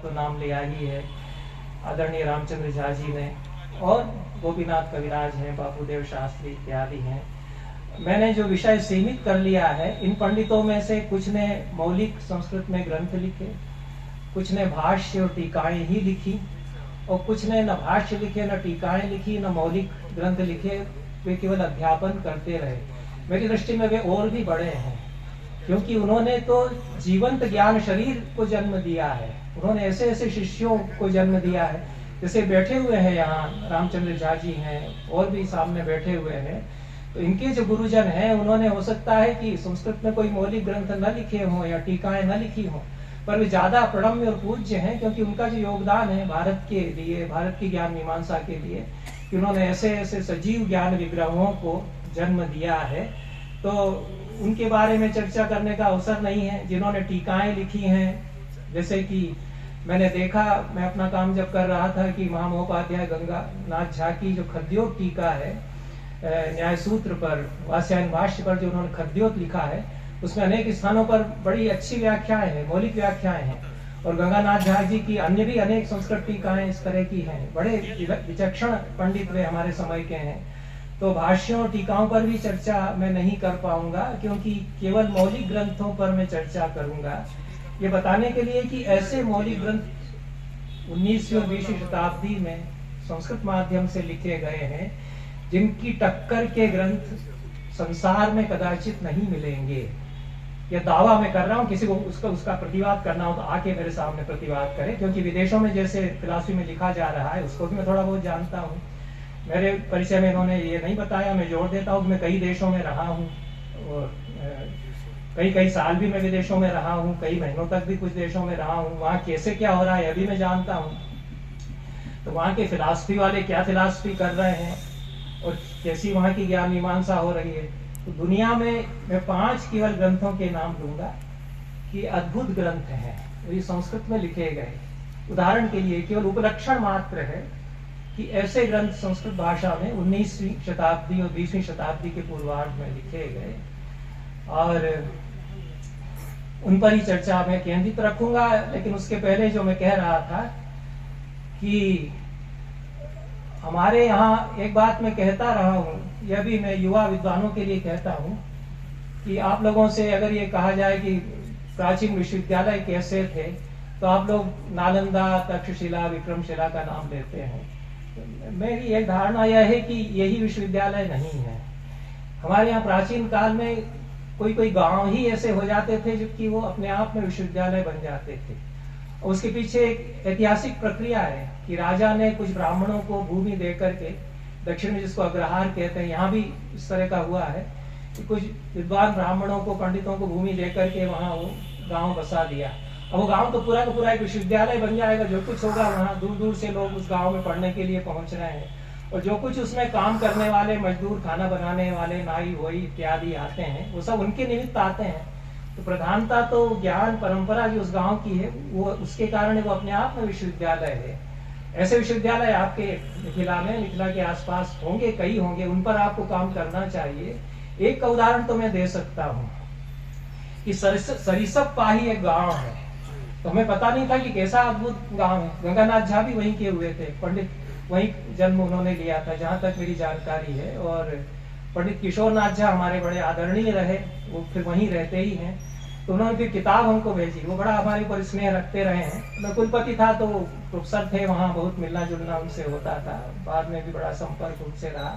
तो नाम लिया ही है, आदरणीय रामचंद्र झा जी ने, और गोपीनाथ कविराज हैं, बापूदेव शास्त्री इत्यादि हैं। मैंने जो विषय सीमित कर लिया है, इन पंडितों में से कुछ ने मौलिक संस्कृत में ग्रंथ लिखे, कुछ ने भाष्य और टीकाएं ही लिखी, और कुछ ने न भाष्य लिखे, न टीकाएं लिखी, न मौलिक ग्रंथ लिखे। वे केवल अध्यापन करते रहे। मेरी दृष्टि में वे और भी बड़े हैं, क्योंकि उन्होंने तो जीवंत ज्ञान शरीर को जन्म दिया है। उन्होंने ऐसे ऐसे शिष्यों को जन्म दिया है, जैसे बैठे हुए हैं यहाँ रामचंद्र झा जी हैं, और भी सामने बैठे हुए हैं। तो इनके जो गुरुजन हैं, उन्होंने हो सकता है कि संस्कृत में कोई मौलिक ग्रंथ न लिखे हों या टीकाएं न लिखी हों, पर वे ज्यादा प्रणम्य और पूज्य हैं, क्योंकि उनका जो योगदान है भारत के लिए, भारत की ज्ञान मीमांसा के लिए, कि उन्होंने ऐसे ऐसे सजीव ज्ञान विग्रहों को जन्म दिया है। तो उनके बारे में चर्चा करने का अवसर नहीं है। जिन्होंने टीकाएं लिखी हैं, जैसे कि मैंने देखा, मैं अपना काम जब कर रहा था, कि महामहोपाध्याय गंगानाथ झा की जो खद्योत टीका है न्याय सूत्र पर, वात्स्यायन भाष्य पर जो उन्होंने खद्योत लिखा है, उसमें अनेक स्थानों पर बड़ी अच्छी व्याख्याएं हैं, मौलिक व्याख्याएं हैं। और गंगानाथ झा जी की अन्य भी अनेक संस्कृत टीकाएं इस तरह की हैं। बड़े विचक्षण पंडित वे हमारे समय के हैं। तो भाष्यों और टीकाओं पर भी चर्चा मैं नहीं कर पाऊंगा, क्योंकि केवल मौलिक ग्रंथों पर मैं चर्चा करूंगा, ये बताने के लिए कि ऐसे मौलिक ग्रंथ 19वीं और 20वीं शताब्दी में संस्कृत माध्यम से लिखे गए हैं, जिनकी टक्कर के ग्रंथ संसार में कदाचित नहीं मिलेंगे। यह दावा मैं कर रहा हूँ। किसी को उसका प्रतिवाद करना हो तो आके मेरे सामने प्रतिवाद करे, क्योंकि विदेशों में जैसे फिलॉसफी में लिखा जा रहा है, उसको भी मैं थोड़ा बहुत जानता हूँ। मेरे परिचय में इन्होंने ये नहीं बताया, मैं जोड़ देता हूँ कि मैं कई देशों में रहा हूँ, और कई साल भी मैं विदेशों में रहा हूँ, कई महीनों तक भी कुछ देशों में रहा हूँ। वहाँ कैसे क्या हो रहा है अभी मैं जानता हूँ। तो वहाँ के फिलॉसफी वाले क्या फिलॉसफी कर रहे हैं, और कैसी वहाँ की ज्ञान मीमांसा हो रही है। तो दुनिया में मैं 5 केवल ग्रंथों के नाम दूंगा कि अद्भुत ग्रंथ हैं, और ये संस्कृत में लिखे गए। उदाहरण के लिए केवल उपलक्षण मात्र है कि ऐसे ग्रंथ संस्कृत भाषा में 19वीं शताब्दी और 20वीं शताब्दी के पूर्वार्ध में लिखे गए, और उन पर ही चर्चा मैं केंद्रित रखूंगा। लेकिन उसके पहले जो मैं कह रहा था कि हमारे यहाँ एक बात मैं कहता रहा हूँ, यह भी मैं युवा विद्वानों के लिए कहता हूँ, कि आप लोगों से अगर ये कहा जाए कि प्राचीन विश्वविद्यालय कैसे थे, तो आप लोग नालंदा, तक्षशिला, विक्रमशिला का नाम लेते हैं। मेरी एक धारणा यह है कि यही विश्वविद्यालय नहीं है। हमारे यहाँ प्राचीन काल में कोई गांव ही ऐसे हो जाते थे कि वो अपने आप में विश्वविद्यालय बन जाते थे। और उसके पीछे एक ऐतिहासिक प्रक्रिया है कि राजा ने कुछ ब्राह्मणों को भूमि दे करके, दक्षिण में जिसको अग्रहार कहते हैं, यहाँ भी इस तरह का हुआ है कि कुछ विद्वान ब्राह्मणों को, पंडितों को भूमि दे करके वहाँ वो गांव बसा दिया। अब वो गांव तो पूरा का पूरा एक विश्वविद्यालय बन जाएगा। जो कुछ होगा वहाँ दूर दूर से लोग उस गाँव में पढ़ने के लिए पहुंच रहे हैं, और जो कुछ उसमें काम करने वाले मजदूर, खाना बनाने वाले, नाई वही इत्यादि आते हैं, वो सब उनके निमित्त आते हैं। तो प्रधानता तो ज्ञान परंपरा जो उस गांव की है, वो उसके कारण वो अपने आप में विश्वविद्यालय है। ऐसे विश्वविद्यालय आपके मिथिला में, मिथिला के आसपास होंगे, कई होंगे, उन पर आपको काम करना चाहिए। एक का उदाहरण तो मैं दे सकता हूँ कि सरिसप पाही एक गांव है। तो हमें पता नहीं था कि कैसा अद्भुत गांव है। गंगानाथ झा भी वहीं के हुए थे, पंडित वहीं जन्म उन्होंने लिया था, जहां तक मेरी जानकारी है। और पंडित किशोरनाथ झा हमारे बड़े आदरणीय रहे, वो फिर वहीं रहते ही हैं। तो उन्होंने फिर किताब हमको भेजी, वो बड़ा हमारे ऊपर स्नेह रखते रहे हैं। मैं कुलपति था तो प्रोफेसर थे, वहाँ बहुत मिलना जुलना उनसे होता था, बाद में भी बड़ा संपर्क उनसे रहा।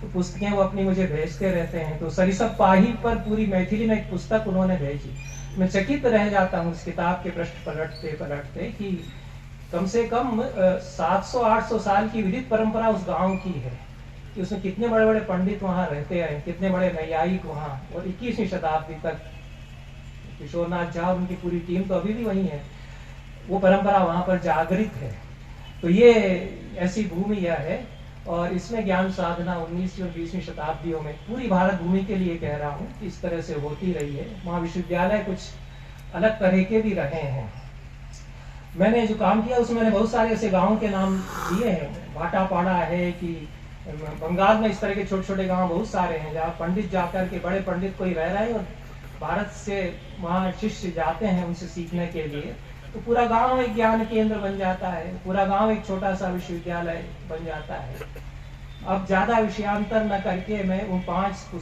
तो पुस्तकें वो अपनी मुझे भेजते रहते हैं। तो सरिसप पाही पर पूरी मैथिली में एक पुस्तक उन्होंने भेजी। मैं चकित रह जाता हूँ उस किताब के पृष्ठ पलटते पलटते कि कम से कम 700-800 साल की विदित परंपरा उस गांव की है, कि उसमें कितने बड़े बड़े पंडित वहां रहते हैं, कितने बड़े नैयायिक वहां। और 21वीं शताब्दी तक किशोरनाथ झा, उनकी पूरी टीम तो अभी भी वही है, वो परंपरा वहां पर जागृत है। तो ये ऐसी भूमि यह है, और इसमें ज्ञान साधना 19वीं और 20वीं शताब्दियों में पूरी भारत भूमि के लिए कह रहा हूँ, इस तरह से होती रही है। वहाँ विश्वविद्यालय कुछ अलग तरह के भी रहे हैं। मैंने जो काम किया उसमें मैंने बहुत सारे ऐसे गाँव के नाम दिए हैं। भाटापाड़ा है, कि बंगाल में इस तरह के छोटे छोटे गाँव बहुत सारे हैं, जहाँ पंडित जाकर के, बड़े पंडित कोई रह रहे हैं, और भारत से वहाँ शिष्य जाते हैं उनसे सीखने के लिए। तो पूरा गांव एक ज्ञान केंद्र बन जाता है, पूरा गांव एक छोटा सा विश्वविद्यालय बन जाता है। अब ज्यादा विषयांतर न करके मैं उन 5